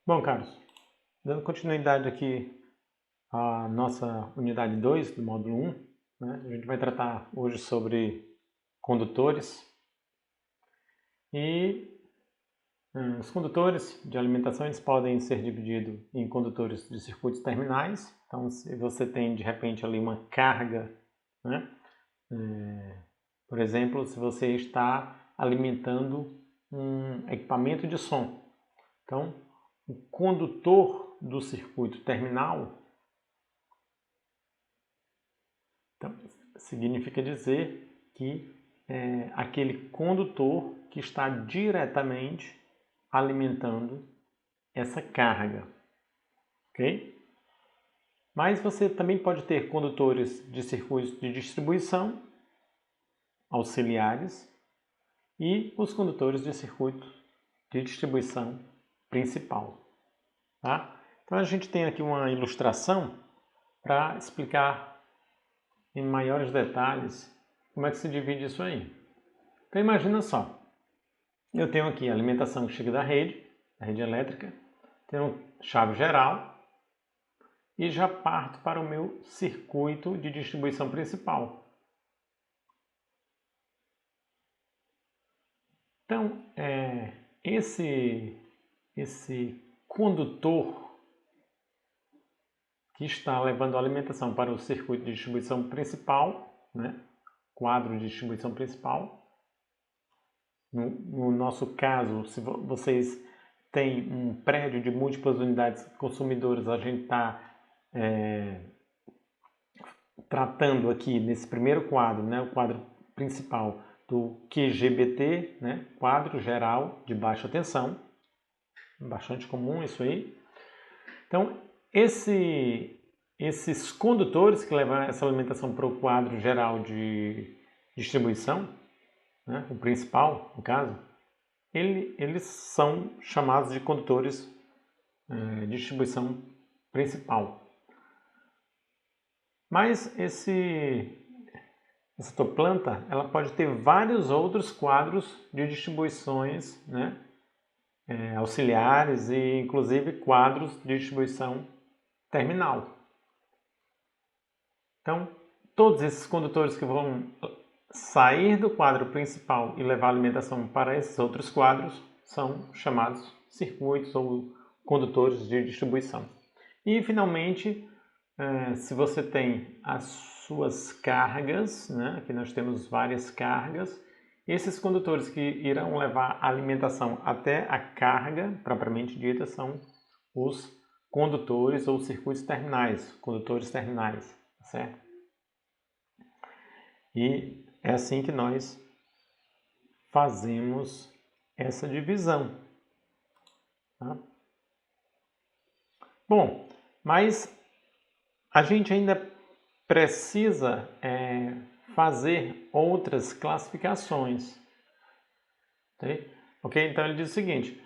Bom, Carlos, dando continuidade aqui à nossa unidade 2 do módulo 1, né, a gente vai tratar hoje sobre condutores. E os condutores de alimentação eles podem ser divididos em condutores de circuitos terminais. Então, se você tem de repente ali uma carga, né, por exemplo, se você está alimentando um equipamento de som. Então, o condutor do circuito terminal, então, significa dizer que é aquele condutor que está diretamente alimentando essa carga, ok? Mas você também pode ter condutores de circuitos de distribuição auxiliares e os condutores de circuito de distribuição principal, tá? Então a gente tem aqui uma ilustração para explicar em maiores detalhes como é que se divide isso aí. Então imagina só, eu tenho aqui a alimentação que chega da rede elétrica, tenho chave geral e já parto para o meu circuito de distribuição principal. Então, esse condutor que está levando a alimentação para o circuito de distribuição principal, né? Quadro de distribuição principal. No nosso caso, se vocês têm um prédio de múltiplas unidades consumidoras, a gente está tratando aqui nesse primeiro quadro, né? O quadro principal do QGBT, né? Quadro geral de baixa tensão. Bastante comum isso aí. Então, esses condutores que levam essa alimentação para o quadro geral de distribuição, né, o principal, no caso, eles são chamados de condutores de distribuição principal. Mas essa tua planta ela pode ter vários outros quadros de distribuições, né, auxiliares e inclusive quadros de distribuição terminal. Então, todos esses condutores que vão sair do quadro principal e levar a alimentação para esses outros quadros são chamados circuitos ou condutores de distribuição. E, finalmente, se você tem as suas cargas, né? Aqui nós temos várias cargas, esses condutores que irão levar a alimentação até a carga, propriamente dita, são os condutores ou circuitos terminais, condutores terminais, certo? E é assim que nós fazemos essa divisão. Tá? Bom, mas a gente ainda precisa fazer outras classificações. Ok? Então ele diz o seguinte: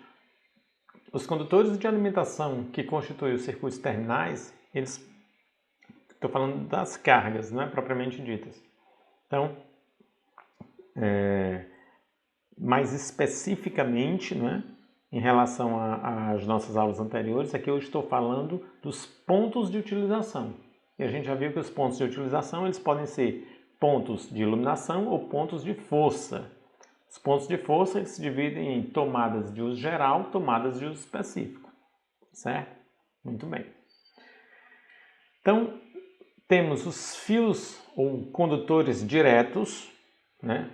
os condutores de alimentação que constituem os circuitos terminais, estou falando das cargas, não é propriamente ditas. Então, mais especificamente, né, em relação às nossas aulas anteriores, aqui eu estou falando dos pontos de utilização. E a gente já viu que os pontos de utilização eles podem ser pontos de iluminação ou pontos de força. Os pontos de força eles se dividem em tomadas de uso geral, tomadas de uso específico. Certo? Muito bem. Então, temos os fios ou condutores diretos, né?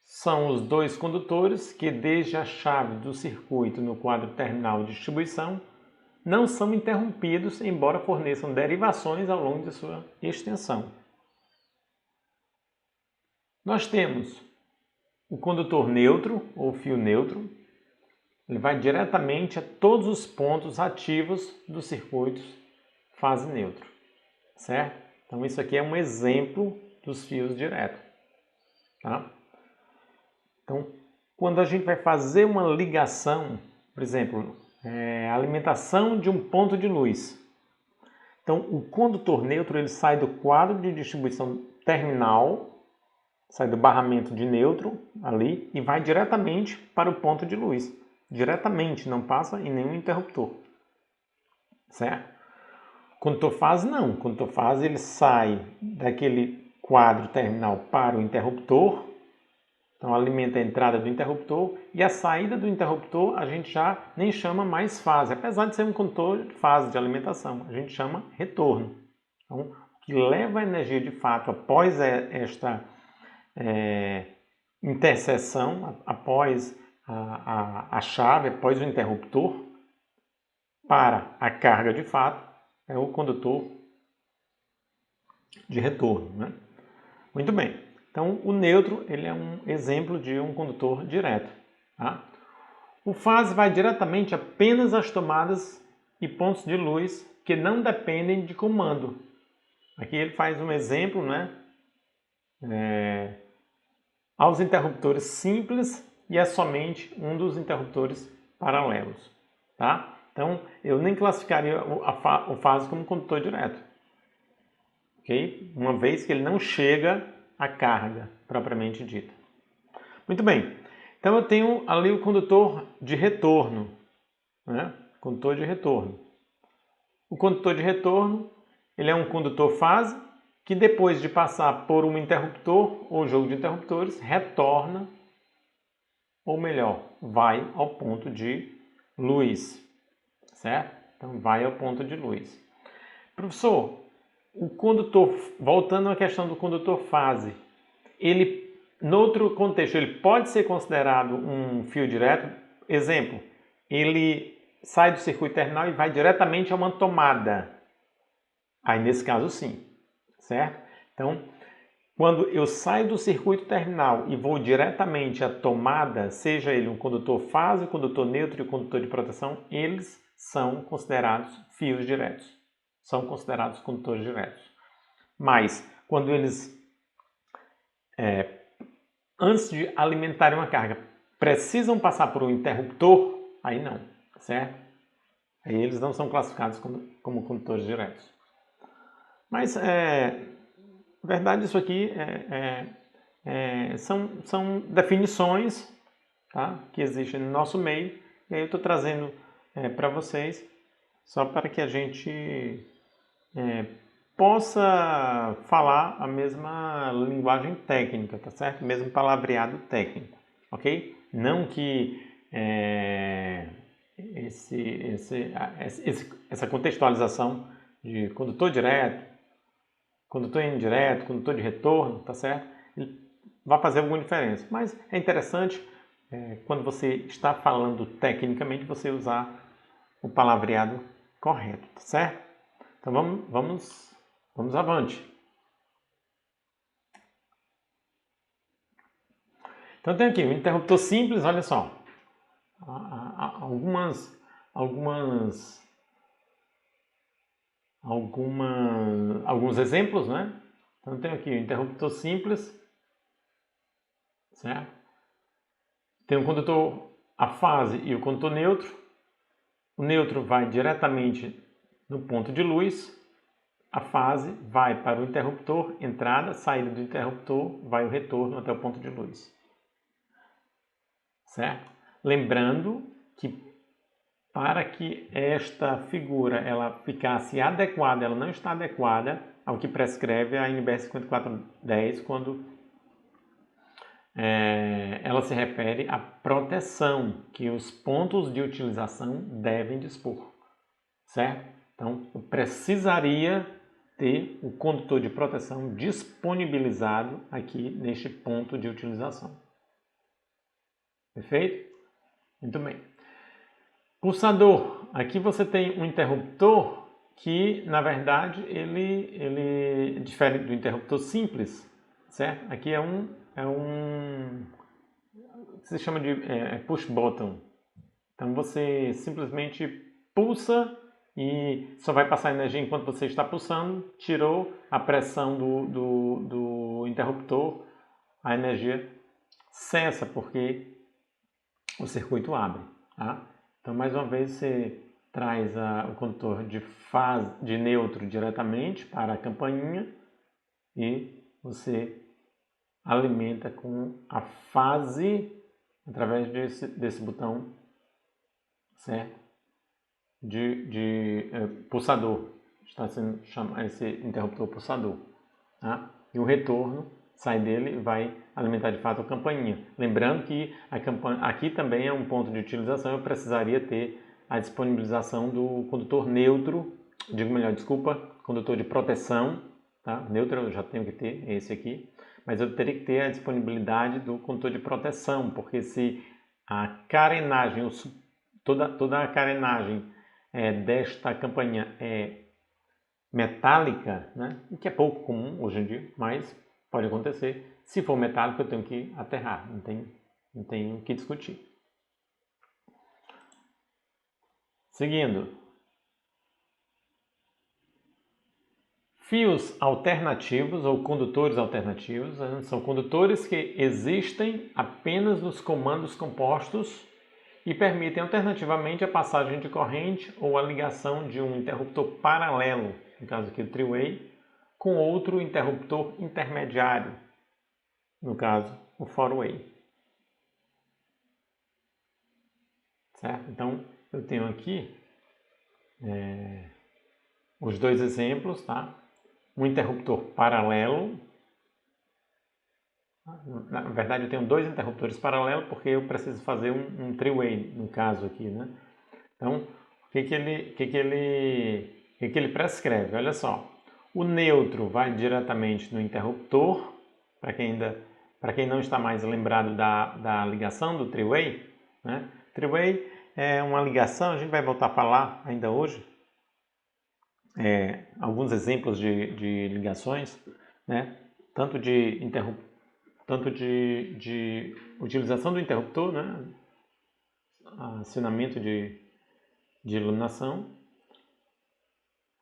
São os dois condutores que, desde a chave do circuito no quadro terminal de distribuição, não são interrompidos, embora forneçam derivações ao longo de sua extensão. Nós temos o condutor neutro, ou fio neutro. Ele vai diretamente a todos os pontos ativos dos circuitos fase neutro, certo? Então, isso aqui é um exemplo dos fios diretos, tá? Então, quando a gente vai fazer uma ligação, por exemplo, a alimentação de um ponto de luz. Então, o condutor neutro ele sai do quadro de distribuição terminal, sai do barramento de neutro ali e vai diretamente para o ponto de luz. Diretamente, não passa em nenhum interruptor. certo? Condutor fase não. Condutor fase ele sai daquele quadro terminal para o interruptor, então alimenta a entrada do interruptor, e a saída do interruptor a gente já nem chama mais fase, apesar de ser um condutor de fase de alimentação, a gente chama retorno. Então, o que leva a energia de fato após esta interseção, após a chave, após o interruptor, para a carga de fato, é o condutor de retorno, né? Muito bem. Então, o neutro ele é um exemplo de um condutor direto. Tá? O fase vai diretamente apenas às tomadas e pontos de luz que não dependem de comando. Aqui ele faz um exemplo, né? Aos interruptores simples e é somente um dos interruptores paralelos. Tá? Então, eu nem classificaria o fase como condutor direto. Okay? Uma vez que ele não chega à carga propriamente dita. Muito bem. Então, eu tenho ali o condutor de retorno. Né? Condutor de retorno. O condutor de retorno ele é um condutor fase que depois de passar por um interruptor ou jogo de interruptores, retorna, ou melhor, vai ao ponto de luz. Certo? Então, vai ao ponto de luz. Professor, o condutor, voltando à questão do condutor fase, ele, no outro contexto, ele pode ser considerado um fio direto? Exemplo, ele sai do circuito terminal e vai diretamente a uma tomada. Aí, nesse caso, sim. Certo? Então, quando eu saio do circuito terminal e vou diretamente à tomada, seja ele um condutor fase, condutor neutro e condutor de proteção, eles são considerados fios diretos. São considerados condutores diretos. Mas, quando eles, antes de alimentarem uma carga, precisam passar por um interruptor, aí não, certo? Aí eles não são classificados como condutores diretos. Mas, na verdade, isso aqui são definições, tá, que existem no nosso meio, e aí eu estou trazendo para vocês, só para que a gente possa falar a mesma linguagem técnica, tá certo? Mesmo palavreado técnico, ok? Não que essa contextualização de condutor direto, condutor indireto, condutor de retorno, tá certo? Ele vai fazer alguma diferença, mas é interessante quando você está falando tecnicamente você usar o palavreado correto, tá certo? Então vamos avante. Então tem aqui um interruptor simples, olha só. Alguns exemplos, né? Então tem aqui o interruptor simples, certo? Tem o condutor a fase e o condutor neutro. O neutro vai diretamente no ponto de luz. A fase vai para o interruptor, entrada, saída do interruptor, vai o retorno até o ponto de luz. Certo? Lembrando que para que esta figura ela ficasse adequada, ela não está adequada ao que prescreve a NBR 5410 quando ela se refere à proteção que os pontos de utilização devem dispor, certo? Então, eu precisaria ter o condutor de proteção disponibilizado aqui neste ponto de utilização. Perfeito? Muito bem. Pulsador. Aqui você tem um interruptor que, na verdade, ele difere do interruptor simples, certo? Aqui é um se chama de push button. Então você simplesmente pulsa e só vai passar energia enquanto você está pulsando, tirou a pressão do interruptor, a energia cessa porque o circuito abre. Tá? Então mais uma vez você traz o condutor de neutro diretamente para a campainha e você alimenta com a fase através desse botão, certo? pulsador. Está sendo chamado esse interruptor pulsador. Tá? E o retorno sai dele e vai alimentar de fato a campainha. Lembrando que aqui também é um ponto de utilização, eu precisaria ter a disponibilização do condutor neutro, condutor de proteção, tá? Neutro eu já tenho que ter, esse aqui, mas eu teria que ter a disponibilidade do condutor de proteção, porque se a carenagem, toda a carenagem desta campainha é metálica, né? O que é pouco comum hoje em dia, mas pode acontecer. Se for metálico, eu tenho que aterrar, não tem o que discutir. Seguindo. Fios alternativos ou condutores alternativos são condutores que existem apenas nos comandos compostos e permitem alternativamente a passagem de corrente ou a ligação de um interruptor paralelo, no caso aqui o three-way, com outro interruptor intermediário, no caso o four-way. Certo? Então eu tenho aqui os dois exemplos, tá? Um interruptor paralelo. Na verdade, eu tenho dois interruptores paralelos porque eu preciso fazer um three-way, no caso aqui, né? Então, o que ele prescreve? Olha só, o neutro vai diretamente no interruptor, para quem não está mais lembrado da ligação do three-way, né? Three-way é uma ligação, a gente vai voltar a falar ainda hoje, alguns exemplos de ligações, né? Tanto de utilização do interruptor, né? Acionamento de iluminação,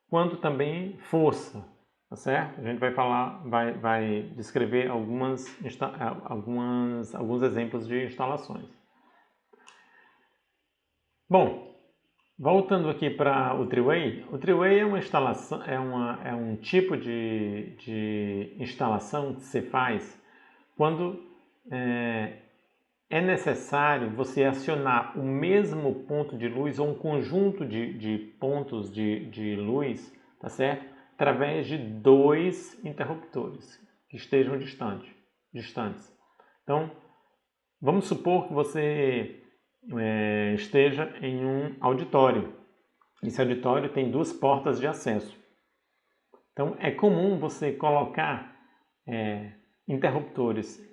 quanto também força, tá certo? A gente vai falar, vai descrever alguns exemplos de instalações. Bom, voltando aqui para o three-way é uma instalação, é um tipo de instalação que se faz quando é necessário você acionar o mesmo ponto de luz ou um conjunto de pontos de luz, tá certo? Através de dois interruptores que estejam distantes. Então, vamos supor que você esteja em um auditório. Esse auditório tem duas portas de acesso. Então, é comum você colocar interruptores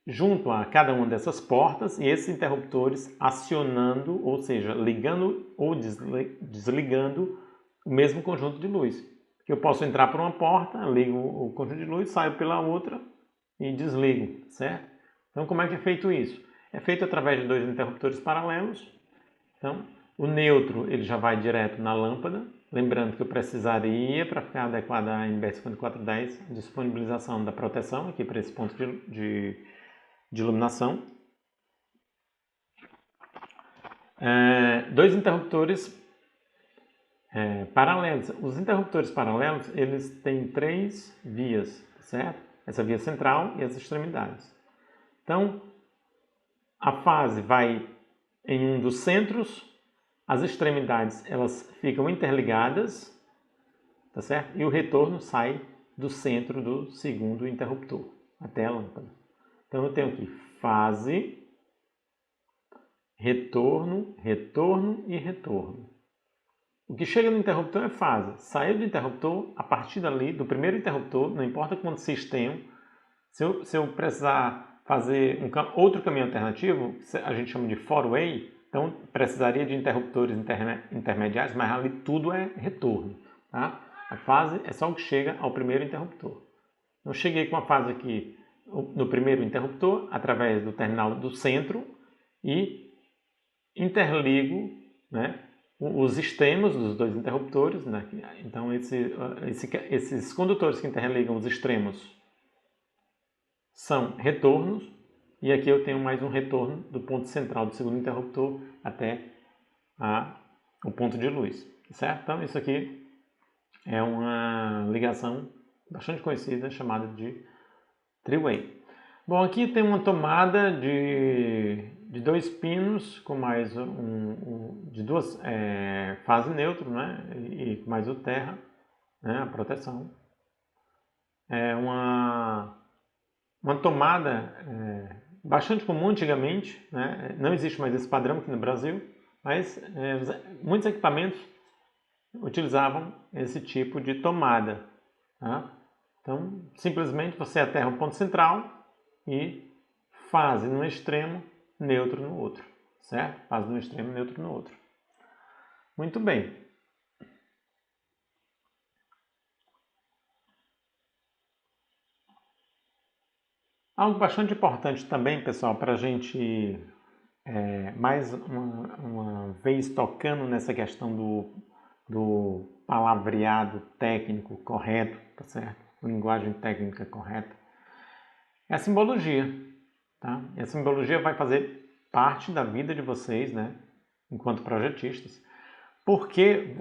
junto a cada uma dessas portas e esses interruptores acionando, ou seja, ligando ou desligando o mesmo conjunto de luz. Eu posso entrar por uma porta, ligo o conjunto de luz, saio pela outra e desligo, certo? Então, como é que é feito isso? É feito através de dois interruptores paralelos. Então, o neutro ele já vai direto na lâmpada. Lembrando que eu precisaria, para ficar adequada à NBR 5410, disponibilização da proteção aqui para esse ponto de iluminação. Dois interruptores paralelos. Os interruptores paralelos eles têm três vias, certo? Essa via central e as extremidades. Então, a fase vai em um dos centros, as extremidades elas ficam interligadas, tá certo? E o retorno sai do centro do segundo interruptor até a lâmpada. Então eu tenho aqui fase, retorno, retorno e retorno. O que chega no interruptor é fase. Saiu do interruptor, a partir dali, do primeiro interruptor, não importa quantos tenham, se eu precisar fazer outro caminho alternativo, a gente chama de four-way, então precisaria de interruptores intermediários, mas ali tudo é retorno. Tá? A fase é só o que chega ao primeiro interruptor. Eu cheguei com a fase aqui no primeiro interruptor, através do terminal do centro, e interligo, né, os extremos dos dois interruptores. Né? Então, esses condutores que interligam os extremos são retornos, e aqui eu tenho mais um retorno do ponto central do segundo interruptor até o ponto de luz, certo? Então isso aqui é uma ligação bastante conhecida chamada de three-way. Bom, aqui tem uma tomada de 2 pinos com mais de 2 fase neutro, né? E mais o terra, né? A proteção. É uma tomada bastante comum antigamente, né? Não existe mais esse padrão aqui no Brasil, mas muitos equipamentos utilizavam esse tipo de tomada. Tá? Então, simplesmente você aterra um ponto central e fase no extremo, neutro no outro, certo? Fase no extremo, neutro no outro. Muito bem. Algo bastante importante também, pessoal, para a gente mais uma vez tocando nessa questão do palavreado técnico correto, tá certo? Linguagem técnica correta, é a simbologia, tá? E a simbologia vai fazer parte da vida de vocês, né? Enquanto projetistas, porque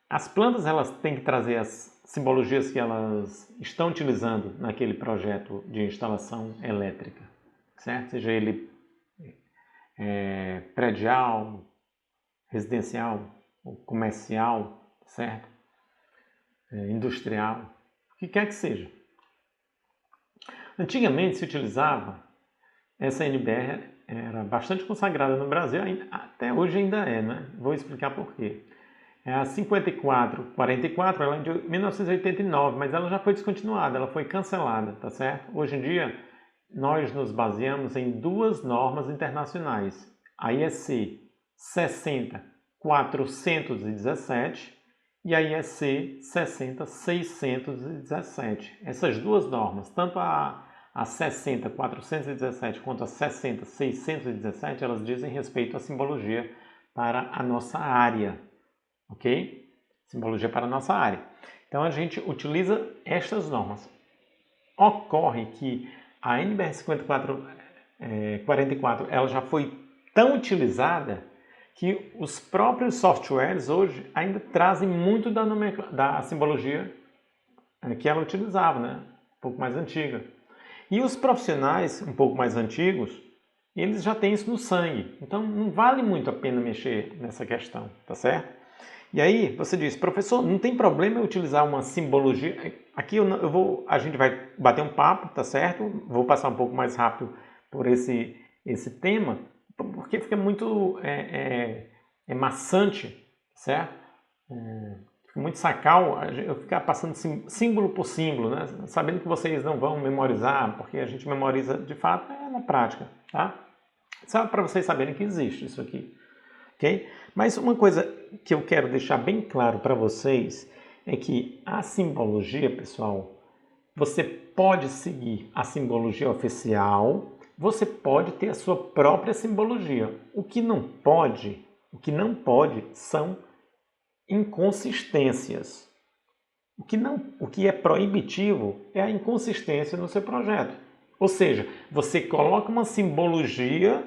as plantas elas têm que trazer as simbologias que elas estão utilizando naquele projeto de instalação elétrica, certo? Seja ele predial, residencial, comercial, certo? Industrial, o que quer que seja. Antigamente se utilizava, essa NBR era bastante consagrada no Brasil, até hoje ainda é, né? Vou explicar por quê. É a 5444, ela é de 1989, mas ela já foi descontinuada, ela foi cancelada, tá certo? Hoje em dia, nós nos baseamos em 2 normas internacionais, a IEC 60417 e a IEC 60617. Essas 2 normas, tanto a 60417 quanto a 60617, elas dizem respeito à simbologia para a nossa área, ok? Simbologia para a nossa área. Então a gente utiliza estas normas. Ocorre que a NBR 5444 ela já foi tão utilizada que os próprios softwares hoje ainda trazem muito da simbologia que ela utilizava, né? Um pouco mais antiga. E os profissionais um pouco mais antigos, eles já têm isso no sangue. Então não vale muito a pena mexer nessa questão, tá certo? E aí você diz, professor, não tem problema eu utilizar uma simbologia? Aqui a gente vai bater um papo, tá certo? Vou passar um pouco mais rápido por esse tema, porque fica muito maçante, certo? Fica muito sacal eu ficar passando símbolo por símbolo, né? Sabendo que vocês não vão memorizar, porque a gente memoriza de fato na prática, tá? Só para vocês saberem que existe isso aqui. Okay? Mas uma coisa que eu quero deixar bem claro para vocês é que a simbologia, pessoal, você pode seguir a simbologia oficial, você pode ter a sua própria simbologia. O que não pode são inconsistências. O que é proibitivo é a inconsistência no seu projeto. Ou seja, você coloca uma simbologia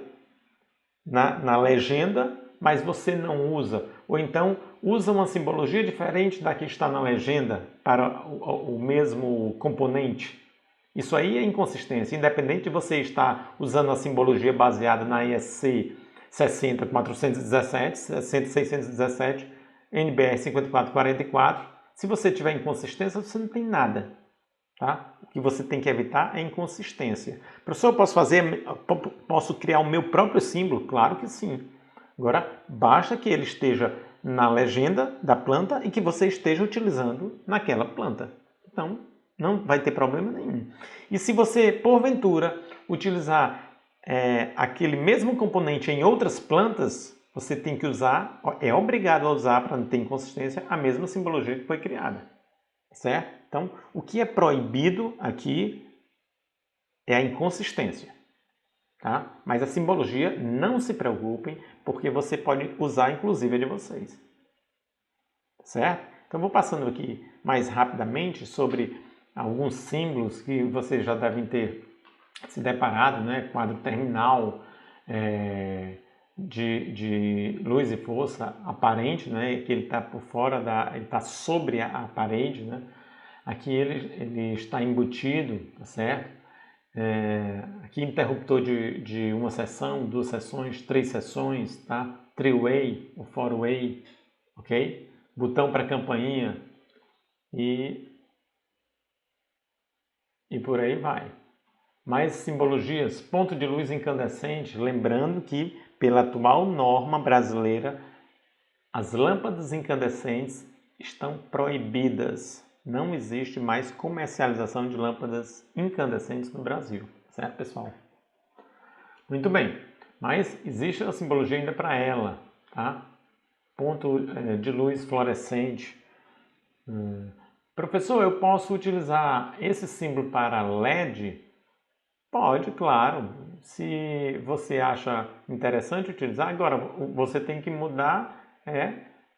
na legenda, mas você não usa. Ou então usa uma simbologia diferente da que está na legenda para o mesmo componente. Isso aí é inconsistência, independente de você estar usando a simbologia baseada na ESC 60417, 60617, NBR 5444. Se você tiver inconsistência, você não tem nada. Tá? O que você tem que evitar é inconsistência. Professor, eu posso criar o meu próprio símbolo? Claro que sim. Agora, basta que ele esteja na legenda da planta e que você esteja utilizando naquela planta. Então, não vai ter problema nenhum. E se você, porventura, utilizar aquele mesmo componente em outras plantas, você tem que usar, é obrigado a usar, para não ter inconsistência, a mesma simbologia que foi criada. Certo? Então, o que é proibido aqui é a inconsistência. Tá? Mas a simbologia, não se preocupem, porque você pode usar inclusive a de vocês. Certo? Então, vou passando aqui mais rapidamente sobre alguns símbolos que vocês já devem ter se deparado, né? Quadro terminal de luz e força aparente, né? Que ele está por fora, ele está sobre a parede, né? Aqui ele está embutido, tá certo? Aqui interruptor de uma sessão, 2 sessões, 3 sessões, tá? Three-way ou four-way, ok? Botão para campainha e por aí vai. Mais simbologias, ponto de luz incandescente, lembrando que pela atual norma brasileira, as lâmpadas incandescentes estão proibidas. Não existe mais comercialização de lâmpadas incandescentes no Brasil, certo, pessoal? Muito bem, mas existe a simbologia ainda para ela, tá? Ponto de luz fluorescente. Professor, eu posso utilizar esse símbolo para LED? Pode, claro. Se você acha interessante utilizar, agora você tem que mudar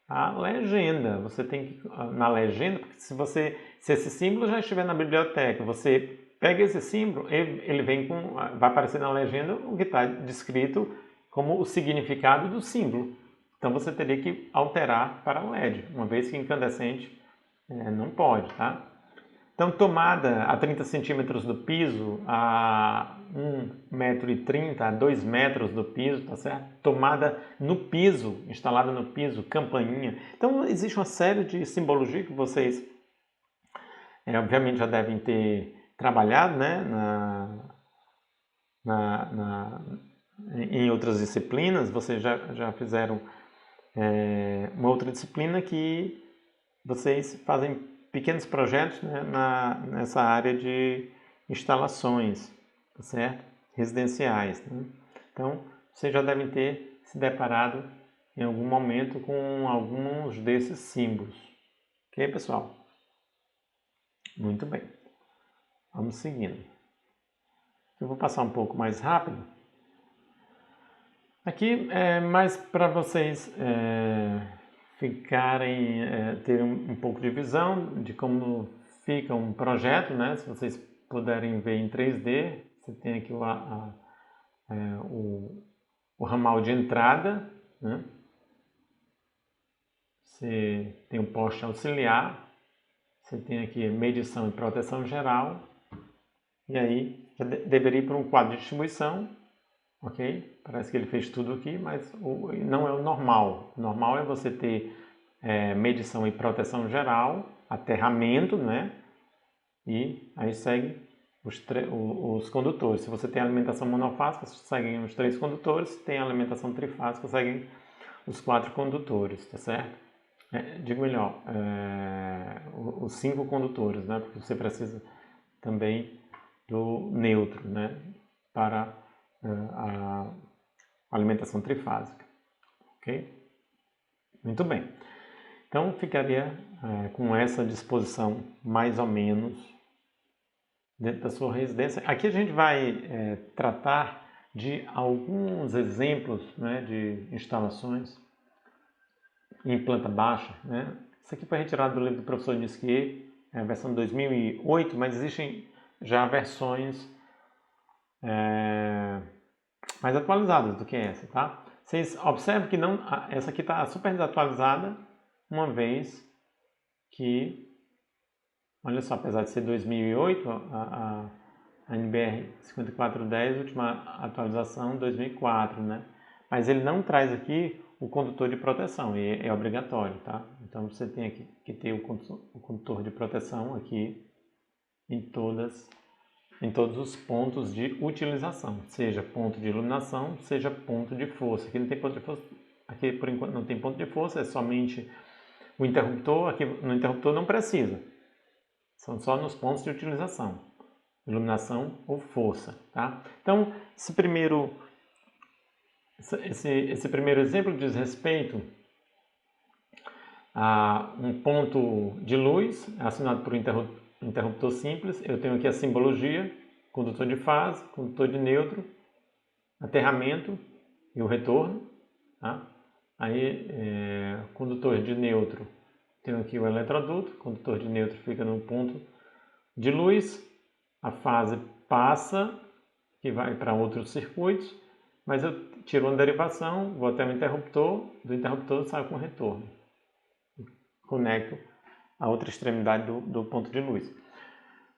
a legenda. Você tem que na legenda, porque se esse símbolo já estiver na biblioteca, você pega esse símbolo, ele vai aparecer na legenda o que está descrito como o significado do símbolo. Então você teria que alterar para LED, uma vez que incandescente não pode, tá? Então, tomada a 30 centímetros do piso, a 1,30 m, a 2 metros do piso, tá certo? Tomada no piso, instalada no piso, campainha. Então, existe uma série de simbologia que vocês, obviamente, já devem ter trabalhado, né? Em outras disciplinas, vocês já fizeram uma outra disciplina que vocês fazem pequenos projetos, né, nessa área de instalações, tá certo? Residenciais. Né? Então, vocês já devem ter se deparado em algum momento com alguns desses símbolos. Ok, pessoal? Muito bem. Vamos seguindo. Eu vou passar um pouco mais rápido. Aqui é mais para vocês terem um pouco de visão de como fica um projeto, né? Se vocês puderem ver em 3D, você tem aqui o ramal de entrada, né? Você tem o poste auxiliar, você tem aqui medição e proteção geral, e aí deveria ir para um quadro de distribuição, ok? Parece que ele fez tudo aqui, mas não é o normal. O normal é você ter medição e proteção geral, aterramento, né? E aí segue os condutores. Se você tem alimentação monofásica, seguem os 3 condutores. Se tem alimentação trifásica, seguem os 4 condutores, tá certo? Digo melhor, os 5 condutores, né? Porque você precisa também do neutro, né? Para a alimentação trifásica, ok? Muito bem. Então, ficaria com essa disposição, mais ou menos, dentro da sua residência. Aqui a gente vai tratar de alguns exemplos, né, de instalações em planta baixa. Né? Isso aqui foi retirado do livro do professor Nisquier, a versão 2008, mas existem já versões mais atualizadas do que essa, tá? Vocês observam que essa aqui está super desatualizada, uma vez que, olha só, apesar de ser 2008, a NBR 5410, última atualização 2004, né? Mas ele não traz aqui o condutor de proteção, e é obrigatório, tá? Então você tem aqui que ter o condutor de proteção aqui em todos os pontos de utilização, seja ponto de iluminação, seja ponto de força. Aqui não tem ponto de força, aqui por enquanto não tem ponto de força, é somente o interruptor. Aqui no interruptor não precisa, são só nos pontos de utilização, iluminação ou força, tá? Então, esse primeiro exemplo diz respeito a um ponto de luz assinado por interruptor simples. Eu tenho aqui a simbologia: condutor de fase, condutor de neutro, aterramento e o retorno. Tá? Aí, condutor de neutro, tenho aqui o eletroduto. Condutor de neutro fica no ponto de luz. A fase passa, que vai para outros circuitos, mas eu tiro uma derivação, vou até o interruptor, do interruptor eu saio com retorno. Conecto a outra extremidade do ponto de luz,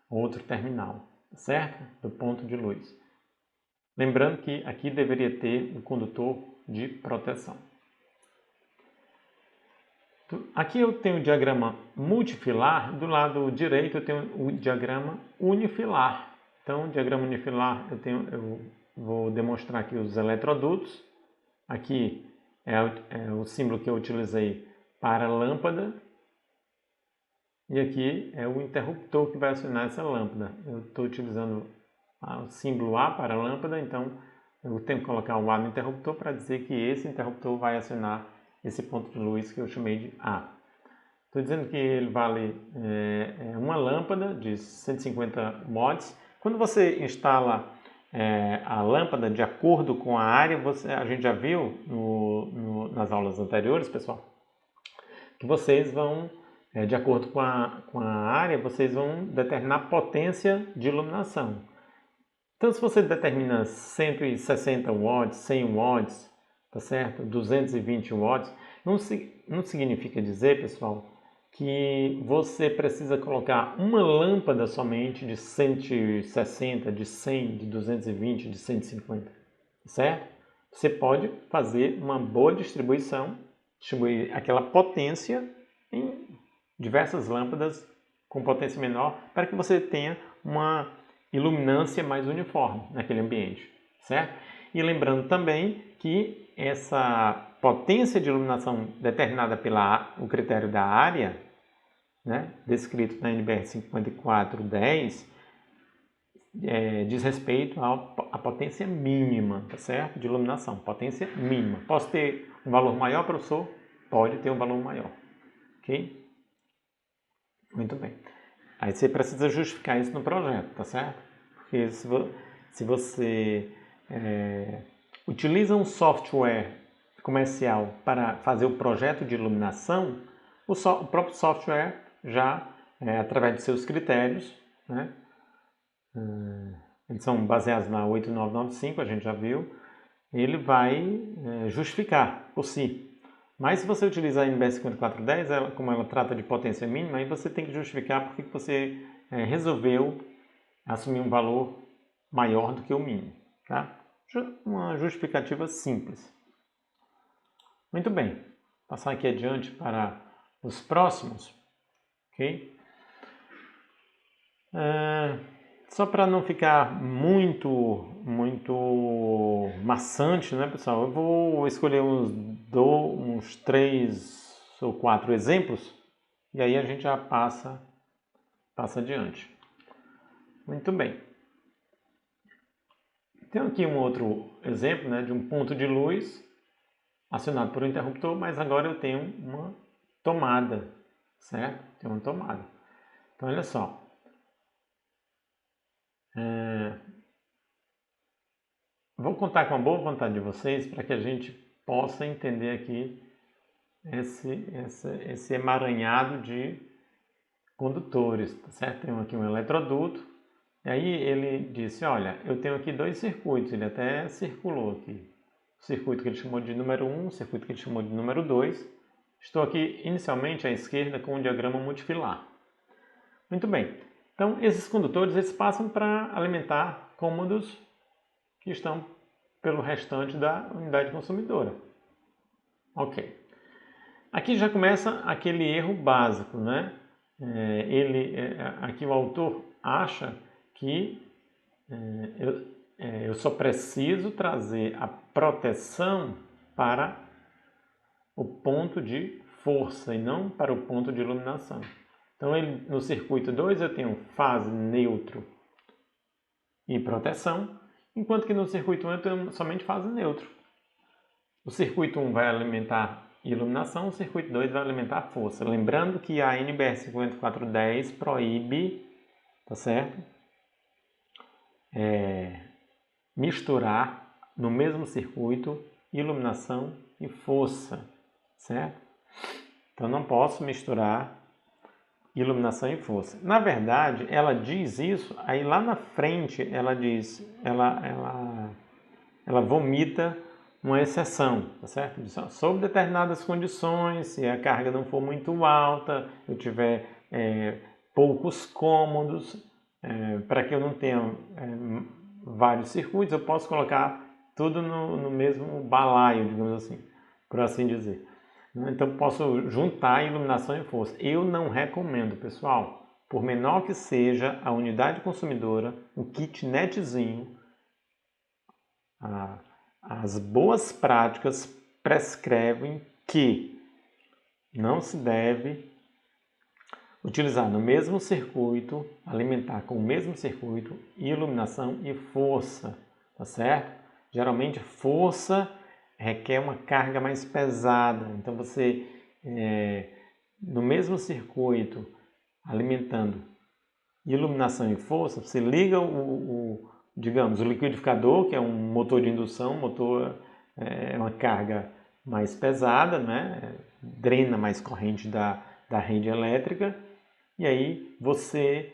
outro terminal. certo? Do ponto de luz. Lembrando que aqui deveria ter um condutor de proteção. Aqui eu tenho o diagrama multifilar, do lado direito eu tenho o diagrama unifilar. Então, o diagrama unifilar eu vou demonstrar aqui os eletrodutos. Aqui é o símbolo que eu utilizei para a lâmpada. E aqui é o interruptor que vai acionar essa lâmpada. Eu estou utilizando o símbolo A para a lâmpada, então eu tenho que colocar o A no interruptor para dizer que esse interruptor vai acionar esse ponto de luz que eu chamei de A. Estou dizendo que ele vale uma lâmpada de 150 watts. Quando você instala a lâmpada de acordo com a área, a gente já viu nas aulas anteriores, pessoal, que vocês vão, de acordo com a área, vocês vão determinar potência de iluminação. Então, se você determina 160 watts, 100 watts, tá certo? 220 watts, não significa dizer, pessoal, que você precisa colocar uma lâmpada somente de 160, de 100, de 220, de 150, certo? Você pode fazer uma boa distribuição, distribuir aquela potência em diversas lâmpadas com potência menor para que você tenha uma iluminância mais uniforme naquele ambiente, certo? E lembrando também que essa potência de iluminação determinada pelo critério da área, né, descrito na NBR 5410, diz respeito à potência mínima, tá certo? De iluminação, potência mínima. Posso ter um valor maior, professor? Pode ter um valor maior, ok? Muito bem. Aí você precisa justificar isso no projeto, tá certo? Porque se você utiliza um software comercial para fazer o projeto de iluminação, o próprio software já, através de seus critérios, né, eles são baseados na 8995, a gente já viu, ele vai justificar por si. Mas se você utilizar a NBR 5410, como ela trata de potência mínima, aí você tem que justificar porque você resolveu assumir um valor maior do que o mínimo. Tá? Uma justificativa simples. Muito bem. Vou passar aqui adiante para os próximos. Ok? Só para não ficar muito maçante, né, pessoal? Eu vou escolher uns 3 ou 4 exemplos e aí a gente já passa adiante. Muito bem. Tem aqui um outro exemplo, né, de um ponto de luz acionado por um interruptor, mas agora eu tenho uma tomada, certo? Tem uma tomada. Então, olha só. Vou contar com a boa vontade de vocês para que a gente possa entender aqui esse emaranhado de condutores, tá certo? Tem aqui um eletroduto, e aí ele disse, olha, eu tenho aqui 2 circuitos, ele até circulou aqui. O circuito que ele chamou de número 1, o circuito que ele chamou de número 2. Estou aqui inicialmente à esquerda com o diagrama multifilar. Muito bem, então esses condutores eles passam para alimentar cômodos que estão pelo restante da unidade consumidora. Ok. Aqui já começa aquele erro básico, né? Aqui o autor acha que eu só preciso trazer a proteção para o ponto de força e não para o ponto de iluminação. Então, no circuito 2 eu tenho fase, neutro e proteção, enquanto que no circuito 1 eu tenho somente fase neutro. O circuito 1 vai alimentar iluminação, o circuito 2 vai alimentar força. Lembrando que a NBR 5410 proíbe, tá certo? Misturar no mesmo circuito iluminação e força, certo? Então não posso misturar iluminação e força. Na verdade, ela diz isso, aí lá na frente ela diz, ela vomita uma exceção, tá certo? Sob determinadas condições, se a carga não for muito alta, eu tiver poucos cômodos, para que eu não tenha vários circuitos, eu posso colocar tudo no mesmo balaio, digamos assim, por assim dizer. Então posso juntar iluminação e força. Eu não recomendo, pessoal, por menor que seja a unidade consumidora, o kitnetzinho, as boas práticas prescrevem que não se deve utilizar no mesmo circuito, alimentar com o mesmo circuito, iluminação e força, tá certo? Geralmente força requer uma carga mais pesada, então você no mesmo circuito alimentando iluminação e força, você liga digamos, o liquidificador, que é um motor de indução, motor é uma carga mais pesada, né? Drena mais corrente da rede elétrica, e aí você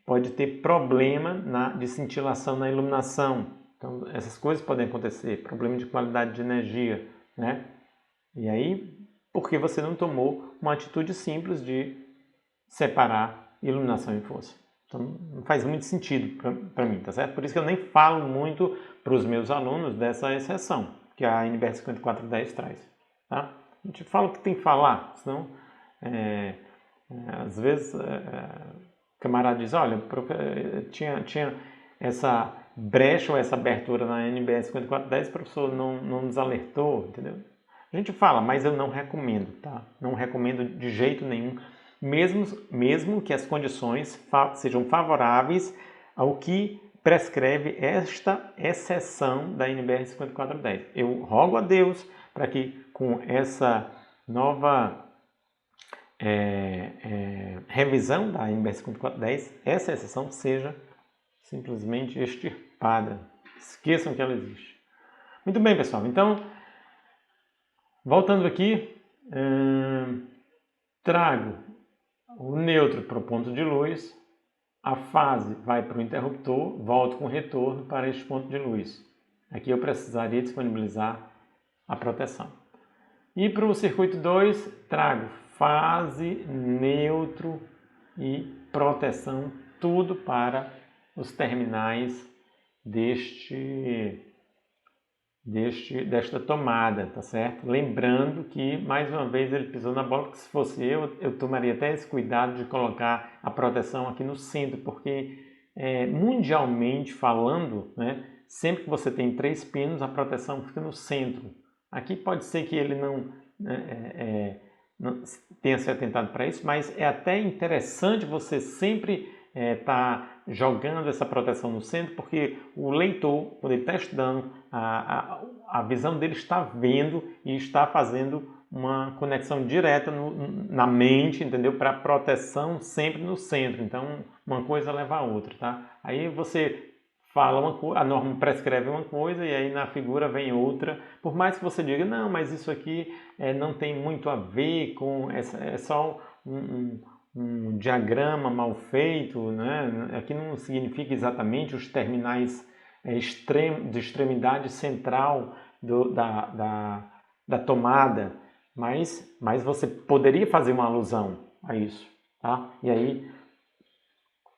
pode ter problema de cintilação na iluminação. Então essas coisas podem acontecer, problema de qualidade de energia, né? E aí, porque você não tomou uma atitude simples de separar iluminação e força. Então não faz muito sentido para mim, tá certo? Por isso que eu nem falo muito para os meus alunos dessa exceção que a NBR 5410 traz, tá? A gente fala o que tem que falar, senão às vezes o camarada diz, olha, tinha essa brecha ou essa abertura na NBR 5410, o professor não nos alertou, entendeu? A gente fala, mas eu não recomendo, tá? Não recomendo de jeito nenhum, mesmo que as condições sejam favoráveis ao que prescreve esta exceção da NBR 5410. Eu rogo a Deus para que com essa nova revisão da NBR 5410, essa exceção seja simplesmente extirpada. Esqueçam que ela existe. Muito bem, pessoal. Então, voltando aqui, trago o neutro para o ponto de luz, a fase vai para o interruptor, volto com retorno para este ponto de luz. Aqui eu precisaria disponibilizar a proteção. E para o circuito 2, trago fase, neutro e proteção, tudo para os terminais desta tomada, tá certo? Lembrando que, mais uma vez, ele pisou na bola, porque se fosse eu tomaria até esse cuidado de colocar a proteção aqui no centro, porque mundialmente falando, né, sempre que você tem 3 pinos, a proteção fica no centro. Aqui pode ser que ele não tenha se atentado para isso, mas é até interessante você sempre estar jogando essa proteção no centro, porque o leitor, quando ele está estudando, a visão dele está vendo e está fazendo uma conexão direta na mente, entendeu? Para a proteção sempre no centro. Então, uma coisa leva a outra, tá? Aí você fala uma coisa, a norma prescreve uma coisa e aí na figura vem outra. Por mais que você diga, não, mas isso aqui não tem muito a ver com, é só um diagrama mal feito, né? Aqui não significa exatamente os terminais de extremidade central da tomada, mas você poderia fazer uma alusão a isso, tá? E aí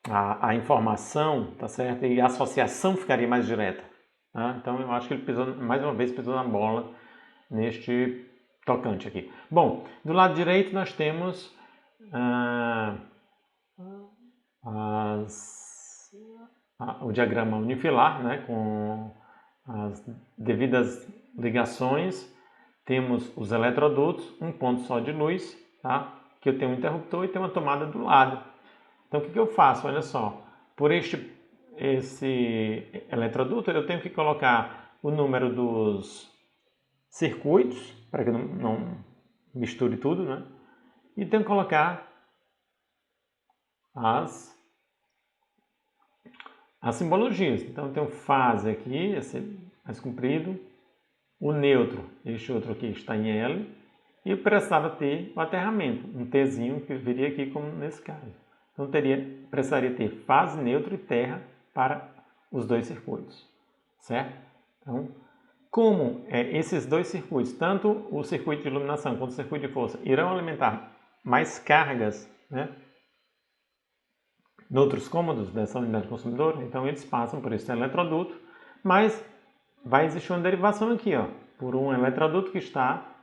a informação, tá certo? E a associação ficaria mais direta, tá? Então eu acho que ele pisou, mais uma vez, pisou na bola neste tocante aqui. Bom, do lado direito nós temos o diagrama unifilar, né, com as devidas ligações. Temos os eletrodutos, um ponto só de luz, tá? Que eu tenho um interruptor e tenho uma tomada do lado. Então o que eu faço? Olha só, por esse eletroduto eu tenho que colocar o número dos circuitos, para que não misture tudo, né? E tenho que colocar as simbologias. Então eu tenho fase aqui, esse mais comprido, o neutro, este outro aqui está em L, e eu precisava ter o aterramento, um Tzinho que viria aqui como nesse caso. Então precisaria ter fase, neutro e terra para os dois circuitos, certo? Então, como esses dois circuitos, tanto o circuito de iluminação quanto o circuito de força, irão alimentar mais cargas, né, em outros cômodos dessa unidade consumidora, então eles passam por esse eletroduto, mas vai existir uma derivação aqui, ó, por um eletroduto que está,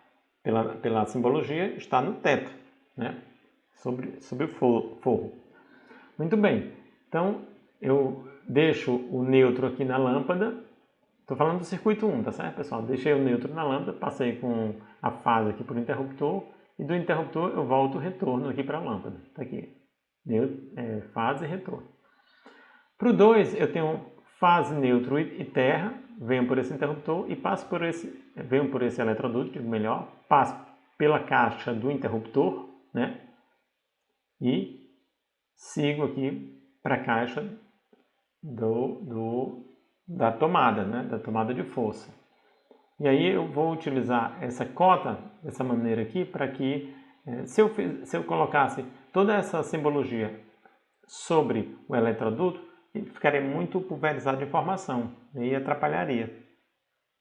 pela simbologia, está no teto, né, sobre o forro. Muito bem, então eu deixo o neutro aqui na lâmpada. Estou falando do circuito 1, tá certo, pessoal? Deixei o neutro na lâmpada, passei com a fase aqui para o interruptor, e do interruptor eu volto o retorno aqui para a lâmpada. Está aqui, fase e retorno. Para o 2, eu tenho fase, neutro e terra, venho por esse interruptor e venho por esse eletroduto, digo melhor, passo pela caixa do interruptor, né? E sigo aqui para a caixa da tomada, né? Da tomada de força. E aí eu vou utilizar essa cota dessa maneira aqui para que, se eu colocasse toda essa simbologia sobre o eletroduto, ficaria muito pulverizado de informação e atrapalharia.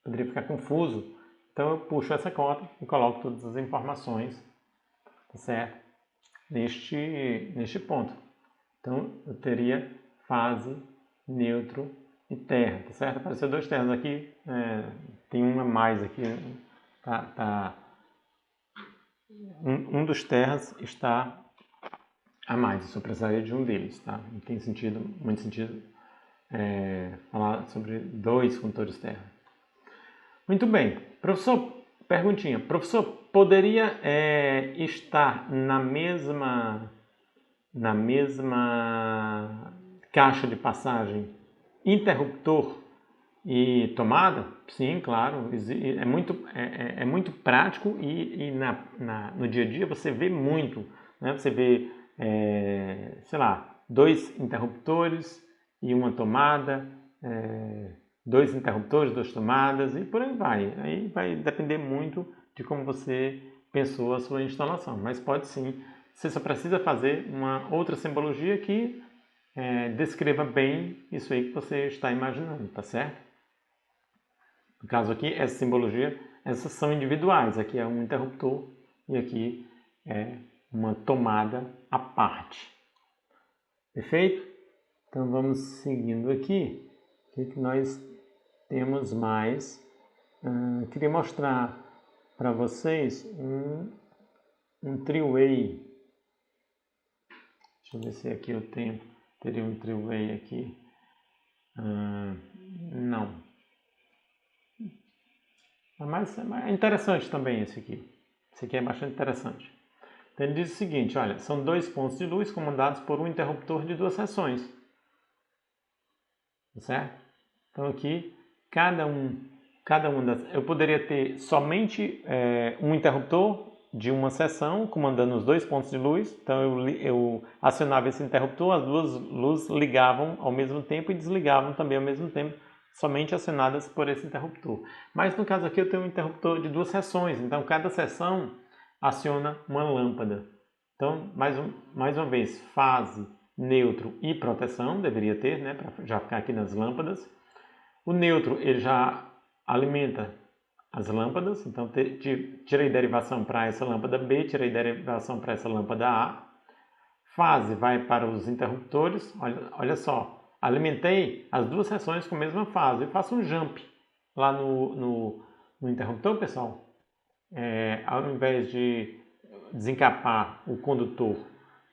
Poderia ficar confuso. Então eu puxo essa cota e coloco todas as informações, tá certo? Neste ponto. Então eu teria fase, neutro e terra, tá certo? Apareceu dois terras aqui, tem um a mais aqui, um dos terras está a mais, eu só precisaria de um deles, tá? Não tem muito sentido falar sobre dois condutores terra. Muito bem, professor, perguntinha, professor, poderia estar na mesma caixa de passagem interruptor e tomada? Sim, claro, é muito prático e no dia a dia você vê muito, né? Você vê, sei lá, dois interruptores e uma tomada, dois interruptores, duas tomadas e por aí vai. Aí vai depender muito de como você pensou a sua instalação, mas pode sim. Você só precisa fazer uma outra simbologia que descreva bem isso aí que você está imaginando, tá certo? No caso aqui, essa simbologia, essas são individuais. Aqui é um interruptor e aqui é uma tomada à parte. Perfeito? Então vamos seguindo aqui. O que nós temos mais? Queria mostrar para vocês um three-way. Deixa eu ver se aqui eu teria um three-way aqui. Não. Mas é interessante também esse aqui. Esse aqui é bastante interessante. Então ele diz o seguinte, olha, são dois pontos de luz comandados por um interruptor de duas seções. Certo? Então aqui, cada um eu poderia ter somente um interruptor de uma seção comandando os dois pontos de luz. Então eu acionava esse interruptor, as duas luzes ligavam ao mesmo tempo e desligavam também ao mesmo tempo, somente acionadas por esse interruptor. Mas no caso aqui eu tenho um interruptor de duas seções, então cada seção aciona uma lâmpada. Então, mais uma vez, fase, neutro e proteção, deveria ter, né, para já ficar aqui nas lâmpadas. O neutro, ele já alimenta as lâmpadas, então tirei derivação para essa lâmpada B, tirei derivação para essa lâmpada A. Fase vai para os interruptores, olha só, alimentei as duas seções com a mesma fase. Eu faço um jump lá no interruptor, pessoal. Ao invés de desencapar o condutor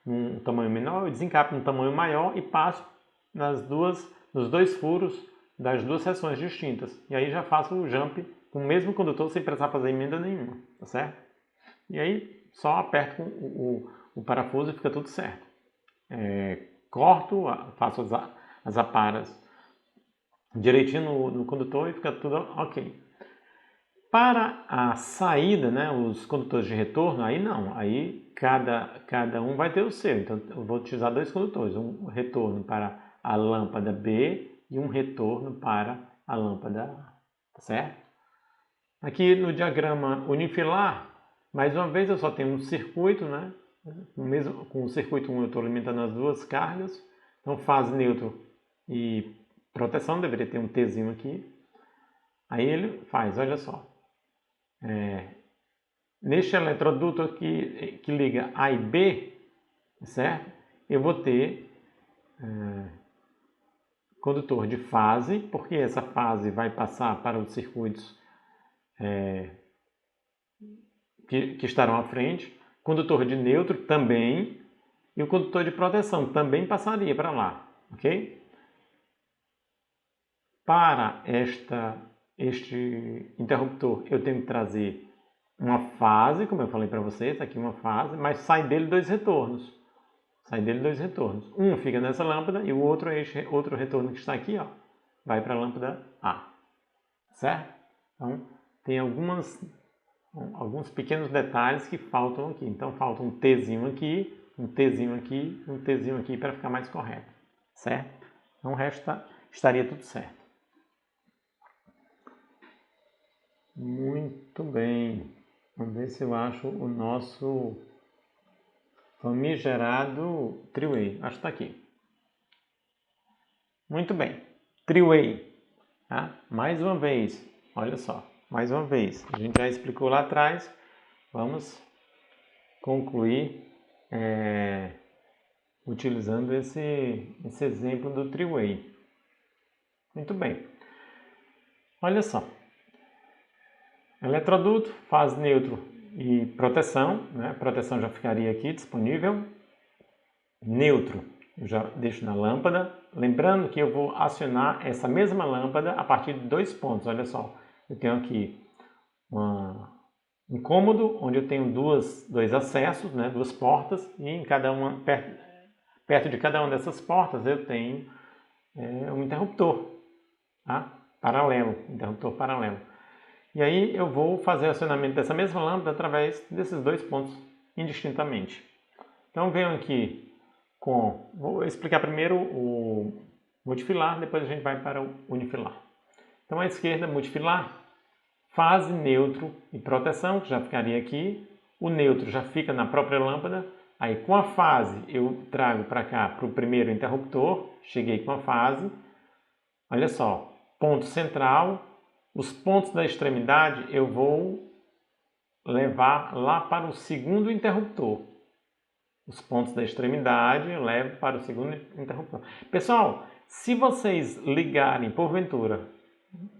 num tamanho menor, eu desencapo num tamanho maior e passo nos dois furos das duas seções distintas. E aí já faço o jump com o mesmo condutor sem precisar fazer emenda nenhuma, tá certo? E aí só aperto o parafuso e fica tudo certo. Corto, faço as aparas direitinho no condutor e fica tudo ok. Para a saída, né, os condutores de retorno, aí não, aí cada um vai ter o seu. Então eu vou utilizar dois condutores, um retorno para a lâmpada B e um retorno para a lâmpada A, tá certo? Aqui no diagrama unifilar, mais uma vez eu só tenho um circuito, né? Mesmo com o circuito 1 eu estou alimentando as duas cargas, então fase, neutro e proteção, deveria ter um Tzinho aqui. Aí ele faz, olha só. Neste eletroduto aqui que liga A e B, certo? Eu vou ter condutor de fase, porque essa fase vai passar para os circuitos que estarão à frente, condutor de neutro também, e o condutor de proteção também passaria para lá, ok? Para este interruptor eu tenho que trazer uma fase, como eu falei para vocês, aqui uma fase, mas sai dele dois retornos. Sai dele dois retornos. Um fica nessa lâmpada e o outro é este outro retorno que está aqui, ó, vai para a lâmpada A. Certo? Então, tem alguns pequenos detalhes que faltam aqui. Então, falta um Tzinho aqui, um Tzinho aqui, um Tzinho aqui para ficar mais correto. Certo? Então, o resto estaria tudo certo. Muito bem. Vamos ver se eu acho o nosso famigerado three-way. Acho que está aqui. Muito bem. Three-way. Tá? Mais uma vez. Olha só. Mais uma vez. A gente já explicou lá atrás. Vamos concluir utilizando esse exemplo do three-way. Muito bem. Olha só. Eletroduto, fase neutro e proteção, né? Proteção já ficaria aqui disponível. Neutro, eu já deixo na lâmpada. Lembrando que eu vou acionar essa mesma lâmpada a partir de dois pontos. Olha só, eu tenho aqui um cômodo onde eu tenho dois acessos, né? Duas portas, e em cada uma, perto de cada uma dessas portas eu tenho um interruptor, tá? Paralelo, interruptor paralelo. E aí eu vou fazer o acionamento dessa mesma lâmpada através desses dois pontos indistintamente. Então venho aqui vou explicar primeiro o multifilar, depois a gente vai para o unifilar. Então à esquerda, multifilar, fase, neutro e proteção, que já ficaria aqui. O neutro já fica na própria lâmpada. Aí com a fase eu trago para cá, para o primeiro interruptor, cheguei com a fase. Olha só, ponto central. Os pontos da extremidade eu vou levar lá para o segundo interruptor. Os pontos da extremidade eu levo para o segundo interruptor. Pessoal, se vocês ligarem, porventura,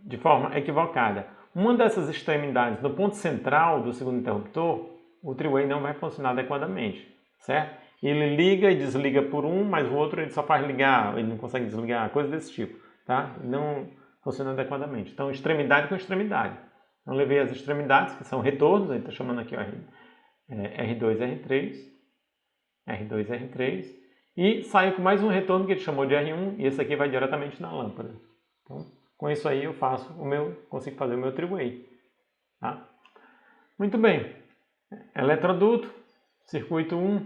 de forma equivocada, uma dessas extremidades no ponto central do segundo interruptor, o three-way não vai funcionar adequadamente, certo? Ele liga e desliga por um, mas o outro ele só faz ligar, ele não consegue desligar, coisa desse tipo, tá? Não funciona adequadamente. Então, extremidade com extremidade. Então, levei as extremidades, que são retornos, ele está chamando aqui ó, R2, R3, R2, R3, e saio com mais um retorno que ele chamou de R1, e esse aqui vai diretamente na lâmpada. Então, com isso aí eu consigo fazer o meu three-way. Tá? Muito bem. Eletroduto, circuito 1,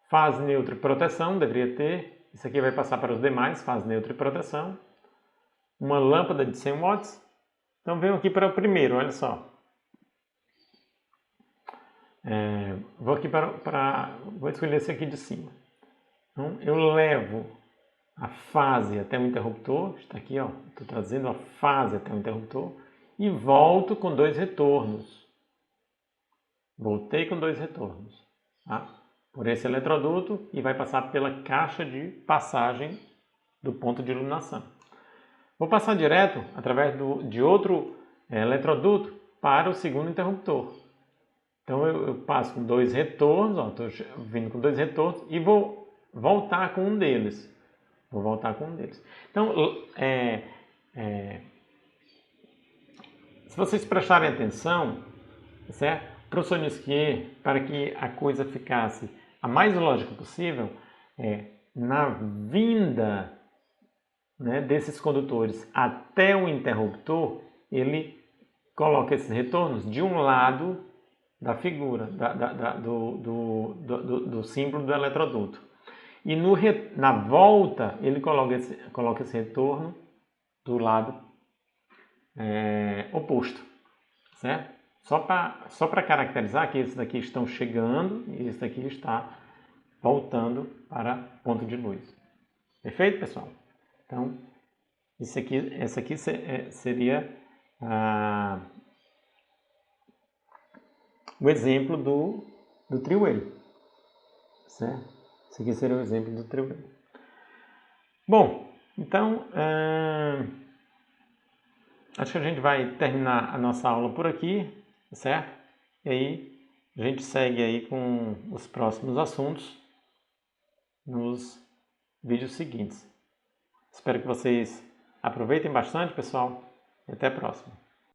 fase neutra e proteção, deveria ter. Isso aqui vai passar para os demais, fase neutra e proteção. Uma lâmpada de 100 watts. Então venho aqui para o primeiro, olha só. Vou aqui vou escolher esse aqui de cima. Então eu levo a fase até o interruptor, está aqui, ó. Estou trazendo a fase até o interruptor e volto com dois retornos. Voltei com dois retornos, tá? Por esse eletroduto e vai passar pela caixa de passagem do ponto de iluminação. Vou passar direto através de outro eletroduto para o segundo interruptor. Então eu passo com dois retornos, estou vindo com dois retornos e vou voltar com um deles. Vou voltar com um deles. Então, se vocês prestarem atenção, certo? Professor Nisquier, para que a coisa ficasse a mais lógica possível, na vinda, né, desses condutores até o interruptor, ele coloca esses retornos de um lado da figura, do símbolo do eletroduto. E na volta, ele coloca esse retorno do lado oposto, certo? Só para caracterizar que esses daqui estão chegando e esse daqui está voltando para ponto de luz. Perfeito, pessoal? Então, essa aqui seria o exemplo do three-way, certo? Esse aqui seria o exemplo do three-way. Bom, então, acho que a gente vai terminar a nossa aula por aqui, certo? E aí, a gente segue aí com os próximos assuntos nos vídeos seguintes. Espero que vocês aproveitem bastante, pessoal, e até a próxima.